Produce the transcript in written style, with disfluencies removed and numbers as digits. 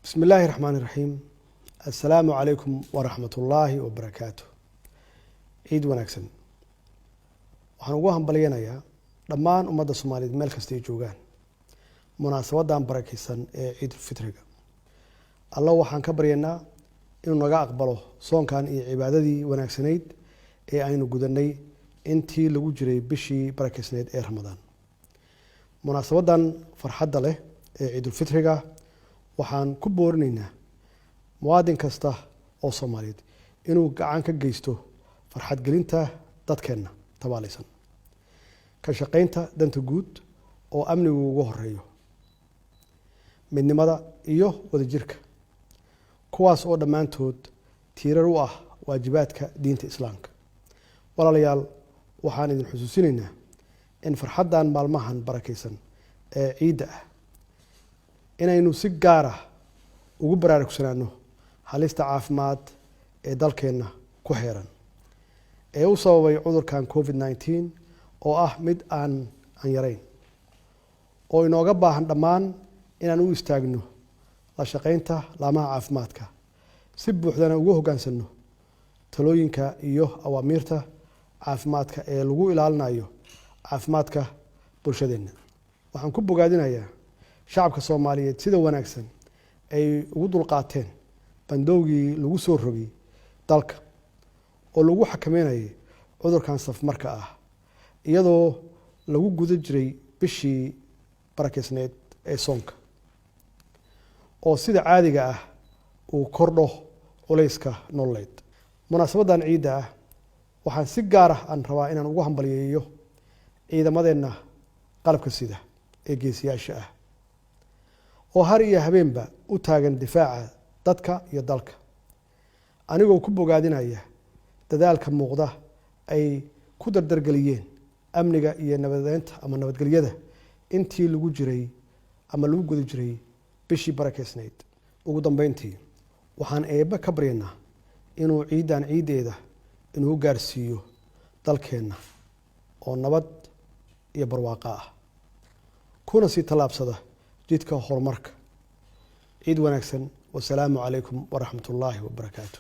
بسم الله الرحمن الرحيم. السلام عليكم ورحمة الله وبركاته. عيد ونكسن. waxaan ugu hambalyeeynaa dhammaan ummadda Soomaaliyeed meel kasta ay joogaan munaasabadan barakeysan ee Ciid Fitriga. Allah waxaan ka baryaynaa inuu naga aqbalo soonkan iyo cibaadadii wanaagsanayd ee aynu gudanay intii lagu jiray bishii barakeysnayd ee Ramadaan. Munaasabadan farxadda leh ee Ciid Fitriga waxaan ku boorinaynaa muwaadin kasta oo Soomaaliyeed inuu gacan ka geysto farxad gelinta dadkeena tabaalaysan ka shaqeynta danta guud oo amnigu ugu horeeyo midnimada iyo wadajirka kuwaas oo dhamaantood tiirar u ah waajibaadka diinta Islaamka. walaalayaal waxaan idin xusuusinaynaa in farxadan maalmahan barakeysan ee ciida ah inaynu si gaar ah ugu baraarugsanaano halista caafimaad ee dalkeena ku xeeran ee u sababay cudurkan COVID-19 oo ah mid aan yarayn oo inooga baahan dhammaan inaan u istaagno la shaqeynta laamaha caafimaadka si buuxdana ugu hogaansano talooyinka iyo awaamiirta caafimaadka ee lagu ilaalinayo caafimaadka bulshadeena. waxaan ku bogaadinayaa shacabka Soomaaliyeed sida wanaagsan ay ugu dulqaateen bandowgii lagu soo rogay dalka oo lagu xakameynayay cudurkan safmarka ah iyadoo lagu guda jiray bishii barakeysneed ee soonka oo sida caadiga ah uu kordho culayska nololeed. munaasabadan ciida ah waxaan si gaar ah aan rabaa inaan ugu hambalyeeyo ciidamadeena qalabka sida ee geesiyaasha ah oo har iyo habeenba u taagan difaaca dadka iyo dalka anigoo ku bogaadinaya dadaalka muuqda ay ku dardargeliyeen amniga iyo nabadeynta ama nabadgelyada intii lagu jiray ama lagu guda jiray bishii barakeysnayd. ugu dambeyntii waxaan eebba ka baryaynaa inuu ciidan ciideeda inuu gaarsiiyo dalkeena oo nabad iyo barwaaqo ah kuna sii tallaabsada jidka horumarka. ciid wanaagsan. والسلام عليكم ورحمة الله وبركاته.